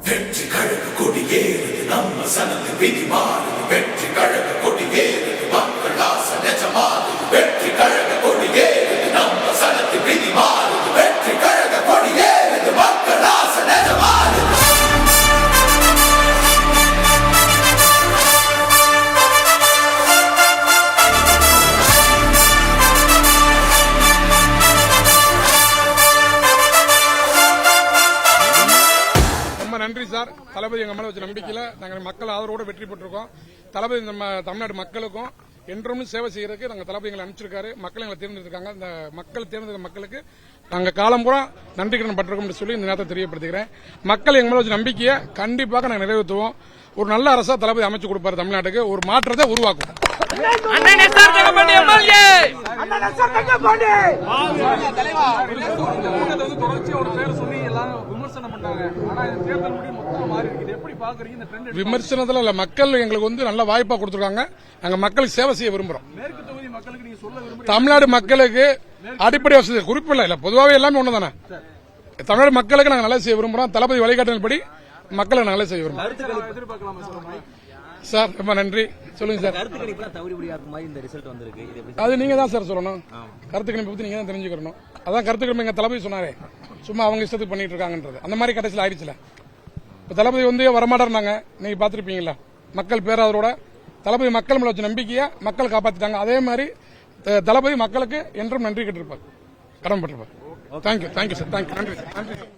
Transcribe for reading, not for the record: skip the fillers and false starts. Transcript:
வெற்றி கழக கொடியேறுது நம்ம சனது விதி மாறுது வெற்றி கழக கொடியேறுது மக்கள் ஆசை நிஜமாறுது வெற்றி கழக கொடியேறுது நம்ம சனது விதி மாறுது வெற்றி கழக கொடியேறுது மக்கள் ஆசை நிஜமாறுது. நன்றி சார். தளபதி எங்க மேல வச்ச நம்பிக்கையில நாங்கள் மக்கள் ஆதரவோடு வெற்றி பெற்றிருக்கோம். தளபதி நம்ம தமிழ்நாடு மக்களுக்கும் என்றும் சேவை செய்யறதுக்கு நாங்கள் தளபதி எங்களை அனுப்பிச்சிருக்காரு. மக்கள் எங்களை தேர்ந்தெடுத்திருக்காங்க. இந்த மக்கள் தேர்ந்தெடுத்த மக்களுக்கு நாங்கள் காலம் பூரா நன்றி கடன் பட்டிருக்கோம் சொல்லி இந்த நேரத்தை தெரியப்படுத்துகிறேன். மக்கள் எங்க மேல வச்ச நம்பிக்கையை கண்டிப்பாக நாங்கள் நிறைவேற்றுவோம். ஒரு நல்ல அரசா தளபதி அமைச்சு கொடுப்பாரு. தமிழ்நாட்டுக்கு ஒரு மாற்றத்தை உருவாக்கும். விமர்சனத்துல இல்ல, மக்கள் எங்களுக்கு நல்ல வாய்ப்பா கொடுத்திருக்காங்க. நாங்க மக்களுக்கு சேவை செய்ய விரும்புறோம். தமிழ்நாடு மக்களுக்கு அடிப்படை வசதி குறிப்பில்லை இல்ல, பொதுவாகவே எல்லாமே ஒண்ணுதானே. தமிழ்நாடு மக்களுக்கு நாங்க நல்லா செய்ய விரும்புறோம். தளபதி வழிகாட்டின்படி மக்களுக்கு நல்லா செய்ய விரும்புறோம். சார் ரொம்ப நன்றி. சொல்லுங்க சார். அது நீங்க தான் சார் சொல்லணும். கருத்து கணிப்பை பத்தி நீங்க தான் தெரிஞ்சுக்கணும். அதான் கருத்து கணிப்பு எங்க தளபதி சொன்னாரே, சும்மா அவங்க இஷ்டத்துக்கு பண்ணிட்டு இருக்காங்கன்றது. அந்த மாதிரி கடைசியில் ஆயிடுச்சுல. இப்ப தளபதி வரமாட்டாருனாங்க, நீங்க பாத்திருப்பீங்களா. மக்கள் பேராதரோட தளபதி மக்கள் மேல வச்ச நம்பிக்கையை மக்கள் காப்பாத்திட்டாங்க. அதே மாதிரி தளபதி மக்களுக்கு என்றும் நன்றி கேட்டிருப்பார், கடன்பட்டிருப்பார். Thank you sir. தேங்க்யூ. நன்றி சார். நன்றி சார்.